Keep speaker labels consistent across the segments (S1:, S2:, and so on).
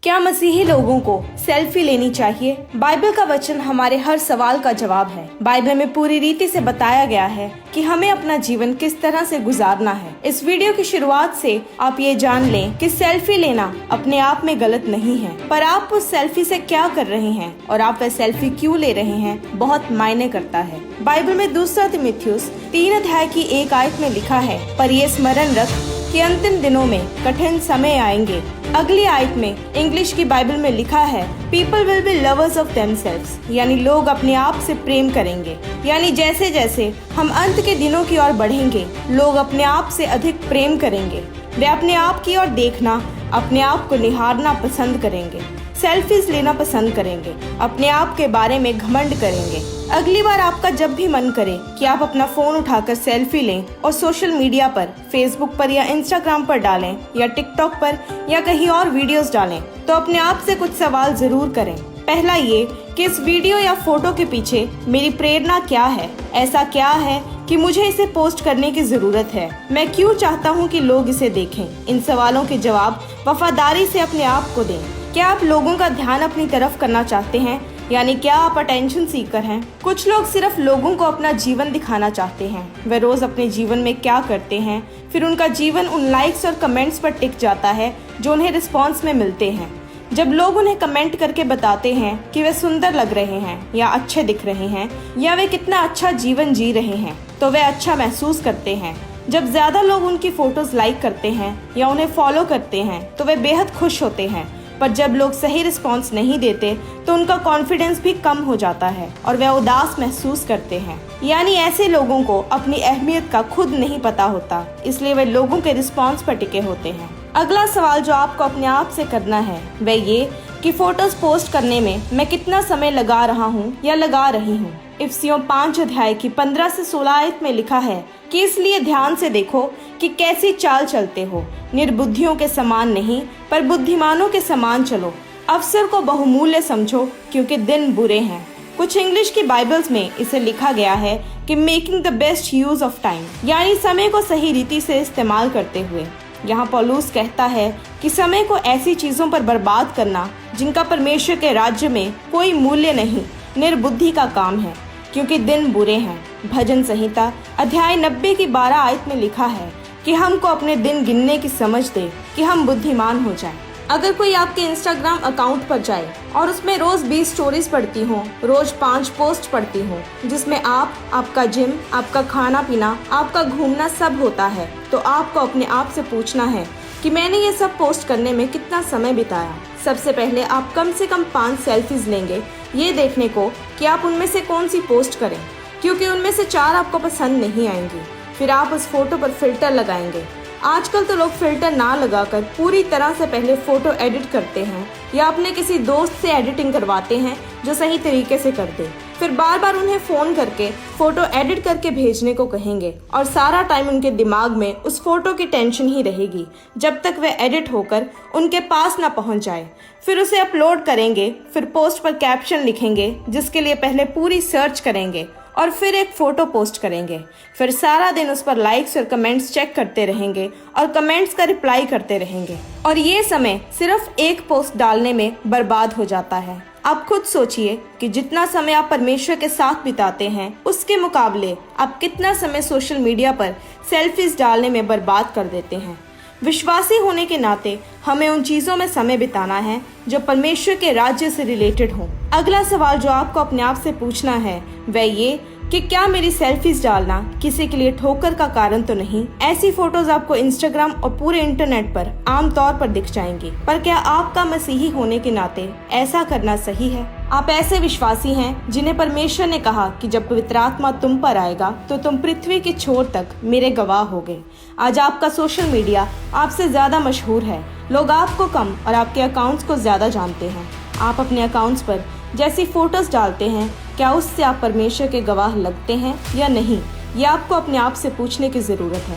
S1: क्या मसीही लोगों को सेल्फी लेनी चाहिए? बाइबल का वचन हमारे हर सवाल का जवाब है। बाइबल में पूरी रीति से बताया गया है कि हमें अपना जीवन किस तरह से गुजारना है। इस वीडियो की शुरुआत से आप ये जान लें कि सेल्फी लेना अपने आप में गलत नहीं है, पर आप उस सेल्फी से क्या कर रहे हैं और आप वह सेल्फी क्यों ले रहे हैं बहुत मायने करता है। बाइबल में 2 तीमुथियुस 3 अध्याय की 1 आयत में लिखा है, पर ये स्मरण रख कि अंतिम दिनों में कठिन समय आएंगे। अगली आयत में इंग्लिश की बाइबल में लिखा है, people will be lovers of themselves, यानी लोग अपने आप से प्रेम करेंगे। यानी जैसे जैसे हम अंत के दिनों की ओर बढ़ेंगे, लोग अपने आप से अधिक प्रेम करेंगे। वे अपने आप की ओर देखना, अपने आप को निहारना पसंद करेंगे, सेल्फीज लेना पसंद करेंगे, अपने आप के बारे में घमंड करेंगे। अगली बार आपका जब भी मन करे कि आप अपना फोन उठाकर सेल्फी लें और सोशल मीडिया पर, फेसबुक पर या इंस्टाग्राम पर डालें या टिकटॉक पर या कहीं और वीडियोस डालें, तो अपने आप से कुछ सवाल जरूर करें। पहला ये कि इस वीडियो या फोटो के पीछे मेरी प्रेरणा क्या है? ऐसा क्या है कि मुझे इसे पोस्ट करने की जरूरत है? मैं क्यों चाहता हूँ कि लोग इसे देखें? इन सवालों के जवाब वफादारी से अपने आप को दें। क्या आप लोगों का ध्यान अपनी तरफ करना चाहते हैं? यानी क्या आप अटेंशन सीकर हैं? कुछ लोग सिर्फ लोगों को अपना जीवन दिखाना चाहते हैं। वे रोज अपने जीवन में क्या करते हैं, फिर उनका जीवन उन लाइक्स और कमेंट्स पर टिक जाता है जो उन्हें रिस्पॉन्स में मिलते हैं। जब लोग उन्हें कमेंट करके बताते हैं कि वे सुंदर लग रहे हैं या अच्छे दिख रहे हैं या वे कितना अच्छा जीवन जी रहे हैं, तो वे अच्छा महसूस करते हैं। जब ज्यादा लोग उनकी फोटोज लाइक करते हैं या उन्हें फॉलो करते हैं, तो वे बेहद खुश होते हैं। पर जब लोग सही रिस्पॉन्स नहीं देते, तो उनका कॉन्फिडेंस भी कम हो जाता है और वे उदास महसूस करते हैं। यानी ऐसे लोगों को अपनी अहमियत का खुद नहीं पता होता, इसलिए वे लोगों के रिस्पॉन्स पर टिके होते हैं। अगला सवाल जो आपको अपने आप से करना है वह ये कि फोटोज पोस्ट करने में मैं कितना समय लगा रहा हूँ या लगा रही हूँ। इफिसियों 5 अध्याय की 15 से 16 आयत में लिखा है कि इसलिए ध्यान से देखो कि कैसी चाल चलते हो, निर्बुद्धियों के समान नहीं पर बुद्धिमानों के समान चलो। अवसर को बहुमूल्य समझो क्योंकि दिन बुरे हैं। कुछ इंग्लिश की बाइबल्स में इसे लिखा गया है कि making the best use of time, यानी समय को सही रीति से इस्तेमाल करते हुए। यहाँ पौलुस कहता है कि समय को ऐसी चीजों पर बर्बाद करना जिनका परमेश्वर के राज्य में कोई मूल्य नहीं, निर्बुद्धि का काम है क्योंकि दिन बुरे हैं। भजन संहिता अध्याय 90 की 12 आयत में लिखा है कि हमको अपने दिन गिनने की समझ दे कि हम बुद्धिमान हो जाएं। अगर कोई आपके इंस्टाग्राम अकाउंट पर जाए और उसमें रोज 20 स्टोरीज पढ़ती हो, रोज 5 पोस्ट पढ़ती हो जिसमें आप, आपका जिम, आपका खाना पीना, आपका घूमना सब होता है, तो आपको अपने आप से पूछना है कि मैंने ये सब पोस्ट करने में कितना समय बिताया। सबसे पहले आप कम से कम 5 सेल्फीज लेंगे ये देखने को कि आप उनमें से कौन सी पोस्ट करें, क्योंकि उनमें से 4 आपको पसंद नहीं आएंगी। फिर आप उस फोटो पर फिल्टर लगाएंगे। आजकल तो लोग फिल्टर ना लगाकर पूरी तरह से पहले फोटो एडिट करते हैं या अपने किसी दोस्त से एडिटिंग करवाते हैं जो सही तरीके से कर दे। फिर बार बार उन्हें फोन करके फोटो एडिट करके भेजने को कहेंगे और सारा टाइम उनके दिमाग में उस फोटो की टेंशन ही रहेगी जब तक वह एडिट होकर उनके पास ना पहुंच जाए। फिर उसे अपलोड करेंगे, फिर पोस्ट पर कैप्शन लिखेंगे जिसके लिए पहले पूरी सर्च करेंगे और फिर एक फोटो पोस्ट करेंगे। फिर सारा दिन उस पर लाइक्स और कमेंट्स चेक करते रहेंगे और कमेंट्स का रिप्लाई करते रहेंगे और ये समय सिर्फ एक पोस्ट डालने में बर्बाद हो जाता है। आप खुद सोचिए कि जितना समय आप परमेश्वर के साथ बिताते हैं उसके मुकाबले आप कितना समय सोशल मीडिया पर सेल्फीज डालने में बर्बाद कर देते हैं। विश्वासी होने के नाते हमें उन चीजों में समय बिताना है जो परमेश्वर के राज्य से रिलेटेड हो। अगला सवाल जो आपको अपने आप से पूछना है वह ये कि क्या मेरी सेल्फीज डालना किसी के लिए ठोकर का कारण तो नहीं? ऐसी फोटोज आपको इंस्टाग्राम और पूरे इंटरनेट पर आम तौर पर दिख जाएंगी, पर क्या आपका मसीही होने के नाते ऐसा करना सही है? आप ऐसे विश्वासी हैं जिन्हें परमेश्वर ने कहा कि जब पवित्र आत्मा तुम पर आएगा तो तुम पृथ्वी की छोर तक मेरे गवाह होगे। आज आपका सोशल मीडिया आपसे ज्यादा मशहूर है। लोग आपको कम और आपके अकाउंट्स को ज्यादा जानते हैं। आप अपने अकाउंट्स पर जैसी फोटोज डालते हैं, क्या उससे आप परमेश्वर के गवाह लगते हैं या नहीं? ये आपको अपने आप से पूछने की जरूरत है।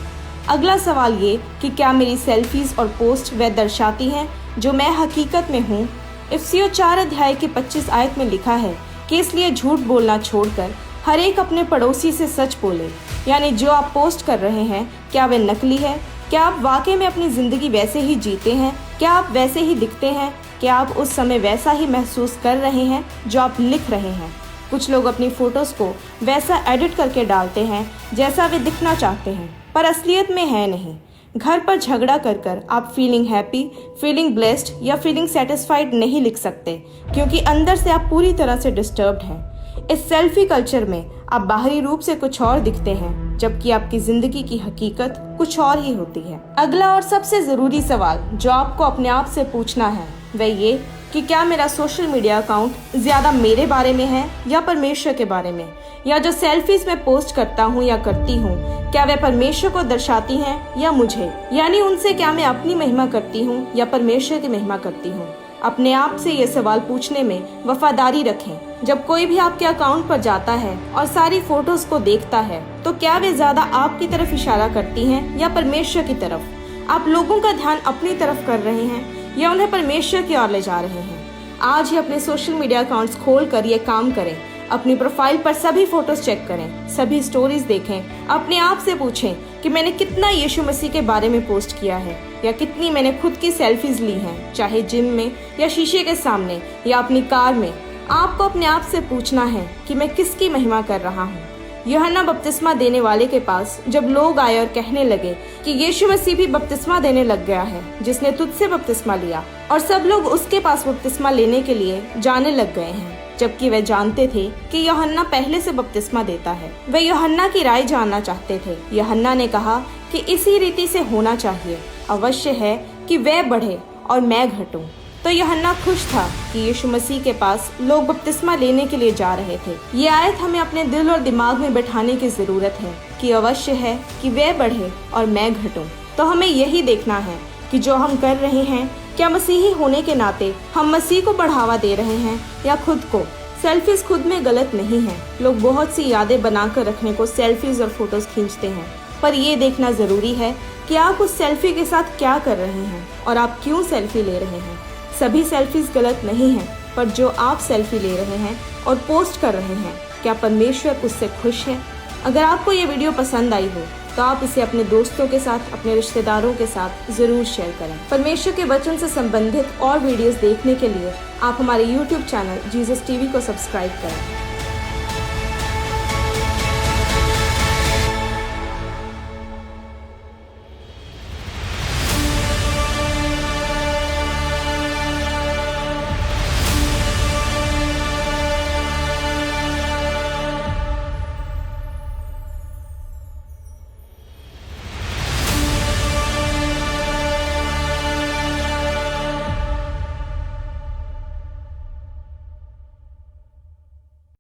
S1: अगला सवाल ये कि क्या मेरी सेल्फीज और पोस्ट वह दर्शाती हैं जो मैं हकीकत में हूँ? इफिसियों 4 अध्याय की 25 आयत में लिखा है कि इसलिए झूठ बोलना छोड़कर हर एक अपने पड़ोसी से सच बोले। यानी जो आप पोस्ट कर रहे हैं क्या वे नकली है? क्या आप वाकई में अपनी जिंदगी वैसे ही जीते हैं? क्या आप वैसे ही दिखते हैं? कि आप उस समय वैसा ही महसूस कर रहे हैं जो आप लिख रहे हैं। कुछ लोग अपनी फोटोज़ को वैसा एडिट करके डालते हैं जैसा वे दिखना चाहते हैं, पर असलियत में है नहीं। घर पर झगड़ा कर आप फीलिंग हैप्पी, फीलिंग ब्लेस्ड या फीलिंग सेटिस्फाइड नहीं लिख सकते, क्योंकि अंदर से आप पूरी तरह से डिस्टर्ब्ड हैं। इस सेल्फी कल्चर में आप बाहरी रूप से कुछ और दिखते हैं, जबकि आपकी जिंदगी की हकीकत कुछ और ही होती है। अगला और सबसे जरूरी सवाल जो आपको अपने आप से पूछना है वह ये कि क्या मेरा सोशल मीडिया अकाउंट ज्यादा मेरे बारे में है या परमेश्वर के बारे में, या जो सेल्फीज मैं पोस्ट करता हूँ या करती हूँ क्या वे परमेश्वर को दर्शाती हैं या मुझे, यानी उनसे क्या मैं अपनी महिमा करती हूँ या परमेश्वर की महिमा करती हूँ। अपने आप से ये सवाल पूछने में वफादारी रखें। जब कोई भी आपके अकाउंट पर जाता है और सारी फोटोज को देखता है तो क्या वे ज्यादा आपकी तरफ इशारा करती हैं या परमेश्वर की तरफ। आप लोगों का ध्यान अपनी तरफ कर रहे हैं या उन्हें परमेश्वर की ओर ले जा रहे हैं। आज ही अपने सोशल मीडिया अकाउंट्स खोल कर ये काम करें। अपनी प्रोफाइल पर सभी फोटोज चेक करें, सभी स्टोरीज देखें, अपने आप से पूछें कि मैंने कितना यीशु मसीह के बारे में पोस्ट किया है या कितनी मैंने खुद की सेल्फीज ली हैं, चाहे जिम में या शीशे के सामने या अपनी कार में। आपको अपने आप से पूछना है कि मैं किसकी महिमा कर रहा हूँ। यूहन्ना बपतिस्मा देने वाले के पास जब लोग आए और कहने लगे कि यीशु मसीह भी बपतिस्मा देने लग गया है जिसने तुझसे बपतिस्मा लिया, और सब लोग उसके पास बपतिस्मा लेने के लिए जाने लग गए हैं, जबकि वे जानते थे कि यूहन्ना पहले से बपतिस्मा देता है। वे यूहन्ना की राय जानना चाहते थे। यूहन्ना ने कहा कि इसी रीति से होना चाहिए, अवश्य है कि वह बढ़े और मैं घटूं। तो यूहन्ना खुश था कि यीशु मसीह के पास लोग बपतिस्मा लेने के लिए जा रहे थे। ये आयत हमें अपने दिल और दिमाग में बैठाने की जरूरत है कि अवश्य है कि वह बढ़े और मैं घटूं। तो हमें यही देखना है कि जो हम कर रहे हैं क्या मसीही होने के नाते हम मसीह को बढ़ावा दे रहे हैं या खुद को। सेल्फीज खुद में गलत नहीं है। लोग बहुत सी यादें बनाकर रखने को सेल्फीज और फोटोज खींचते हैं, पर ये देखना जरूरी है कि आप उस सेल्फी के साथ क्या कर रहे हैं और आप क्यों सेल्फी ले रहे हैं। सभी सेल्फीज गलत नहीं हैं, पर जो आप सेल्फी ले रहे हैं और पोस्ट कर रहे हैं क्या परमेश्वर उससे खुश है। अगर आपको ये वीडियो पसंद आई हो तो आप इसे अपने दोस्तों के साथ, अपने रिश्तेदारों के साथ जरूर शेयर करें। परमेश्वर के वचन से संबंधित और वीडियोस देखने के लिए आप हमारे YouTube चैनल जीसस टीवी को सब्सक्राइब करें।